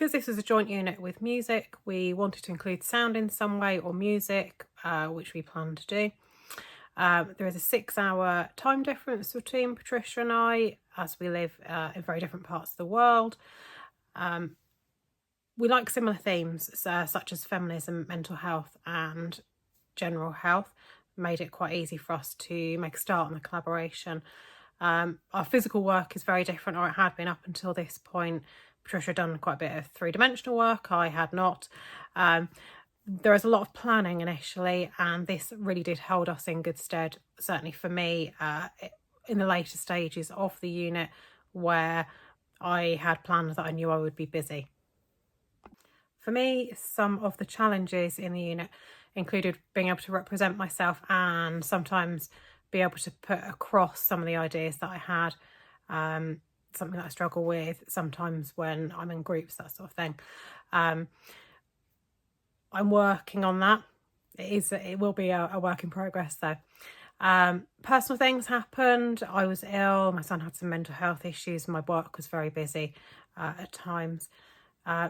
Because this was a joint unit with music, we wanted to include sound in some way or music, which we planned to do. There is a 6-hour time difference between Patricia and I, as we live in very different parts of the world. We like similar themes, such as feminism, mental health and general health. Made it quite easy for us to make a start on the collaboration. Our physical work is very different, or it had been up until this point. Patricia had done quite a bit of three-dimensional work, I had not. There was a lot of planning initially, and this really did hold us in good stead, certainly for me, in the later stages of the unit where I had planned that I knew I would be busy. For me, some of the challenges in the unit included being able to represent myself and sometimes be able to put across some of the ideas that I had, something that I struggle with sometimes when I'm in groups, that sort of thing. I'm working on that. It will be a work in progress though. Personal things happened. I was ill. My son had some mental health issues. My work was very busy at times.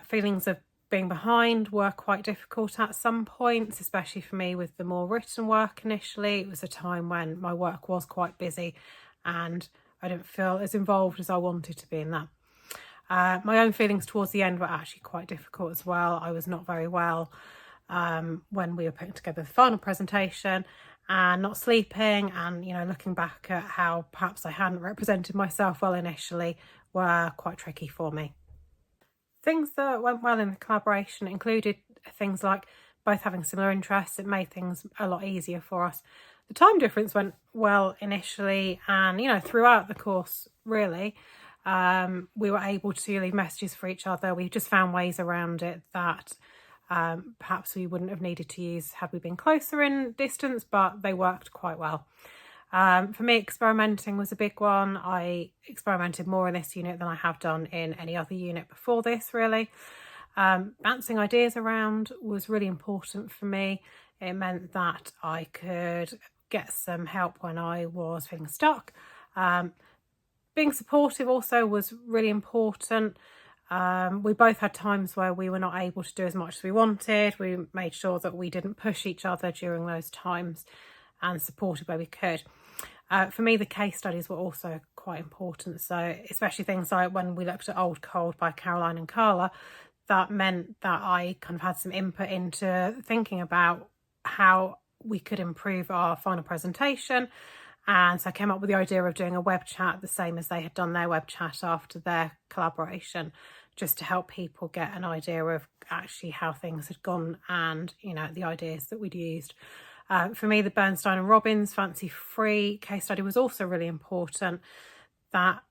Feelings of being behind were quite difficult at some points, especially for me with the more written work initially. It was a time when my work was quite busy and I didn't feel as involved as I wanted to be in that. My own feelings towards the end were actually quite difficult as well. I was not very well when we were putting together the final presentation and not sleeping, and looking back at how perhaps I hadn't represented myself well initially were quite tricky for me. Things that went well in the collaboration included things like both having similar interests. It made things a lot easier for us. The time difference went well initially, and throughout the course really, we were able to leave messages for each other. We just found ways around it that perhaps we wouldn't have needed to use had we been closer in distance, but they worked quite well. For me, experimenting was a big one. I experimented more in this unit than I have done in any other unit before this, really. Bouncing ideas around was really important for me. It meant that I could get some help when I was feeling stuck. Being supportive also was really important. We both had times where we were not able to do as much as we wanted. We made sure that we didn't push each other during those times and supported where we could. For me, the case studies were also quite important. So especially things like when we looked at Old Cold by Caroline and Carla, that meant that I kind of had some input into thinking about how we could improve our final presentation. And so I came up with the idea of doing a web chat the same as they had done their web chat after their collaboration, just to help people get an idea of actually how things had gone and, the ideas that we'd used. For me, the Bernstein and Robbins Fancy Free case study was also really important. That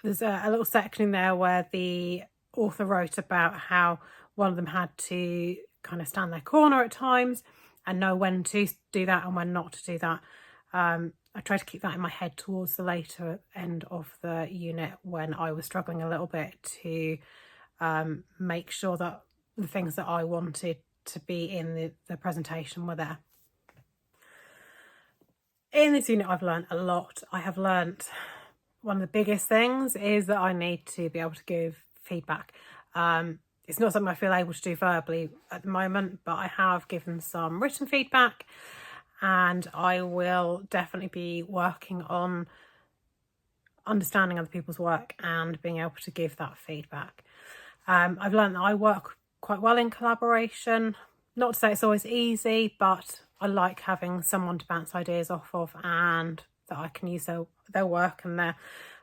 there's a little section in there where the author wrote about how one of them had to kind of stand their corner at times and know when to do that and when not to do that. I tried to keep that in my head towards the later end of the unit when I was struggling a little bit to make sure that the things that I wanted to be in the presentation were there. In this unit, I've learned a lot. I have learned one of the biggest things is that I need to be able to give feedback. It's not something I feel able to do verbally at the moment, but I have given some written feedback, and I will definitely be working on understanding other people's work and being able to give that feedback. I've learned that I work quite well in collaboration. Not to say it's always easy, but I like having someone to bounce ideas off of and that I can use their work and their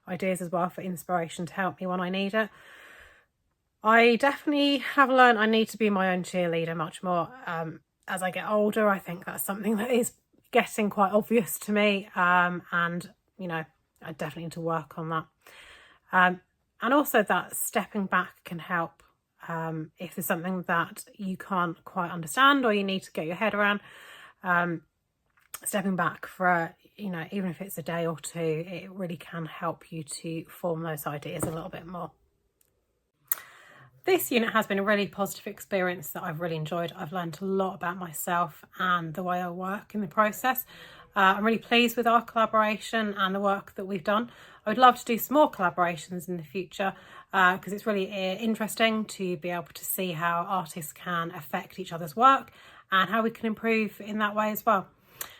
ideas as well for inspiration to help me when I need it. I definitely have learned I need to be my own cheerleader much more. As I get older, I think that's something that is getting quite obvious to me. And, I definitely need to work on that. And also that stepping back can help. If there's something that you can't quite understand or you need to get your head around, stepping back for, even if it's a day or two, it really can help you to form those ideas a little bit more. This unit has been a really positive experience that I've really enjoyed. I've learned a lot about myself and the way I work in the process. I'm really pleased with our collaboration and the work that we've done. I would love to do some more collaborations in the future because it's really interesting to be able to see how artists can affect each other's work and how we can improve in that way as well.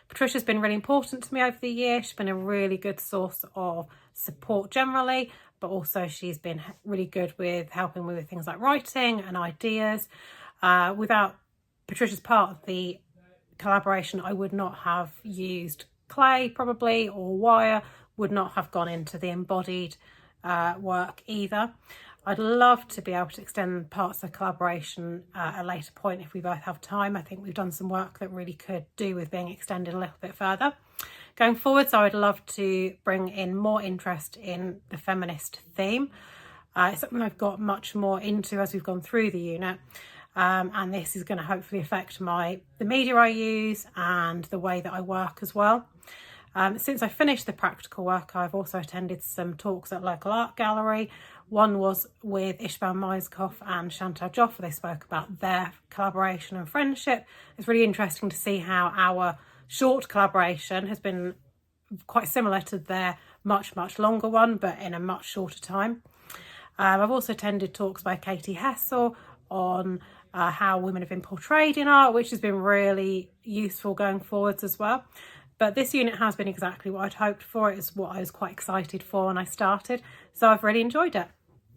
Patricia's been really important to me over the year. She's been a really good source of support generally, but also she's been really good with helping me with things like writing and ideas. Without Patricia's part of the collaboration, I would not have used clay probably, or wire, would not have gone into the embodied work either. I'd love to be able to extend parts of collaboration at a later point if we both have time. I think we've done some work that really could do with being extended a little bit further. Going forwards, I would love to bring in more interest in the feminist theme. It's something I've got much more into as we've gone through the unit. And this is going to hopefully affect the media I use and the way that I work as well. Since I finished the practical work, I've also attended some talks at local art gallery. One was with Ishbel Meiskov and Chantal Joffe. They spoke about their collaboration and friendship. It's really interesting to see how our short collaboration has been quite similar to their much, much longer one, but in a much shorter time. I've also attended talks by Katie Hessel on how women have been portrayed in art, which has been really useful going forwards as well. But this unit has been exactly what I'd hoped for. It was what I was quite excited for when I started. So I've really enjoyed it.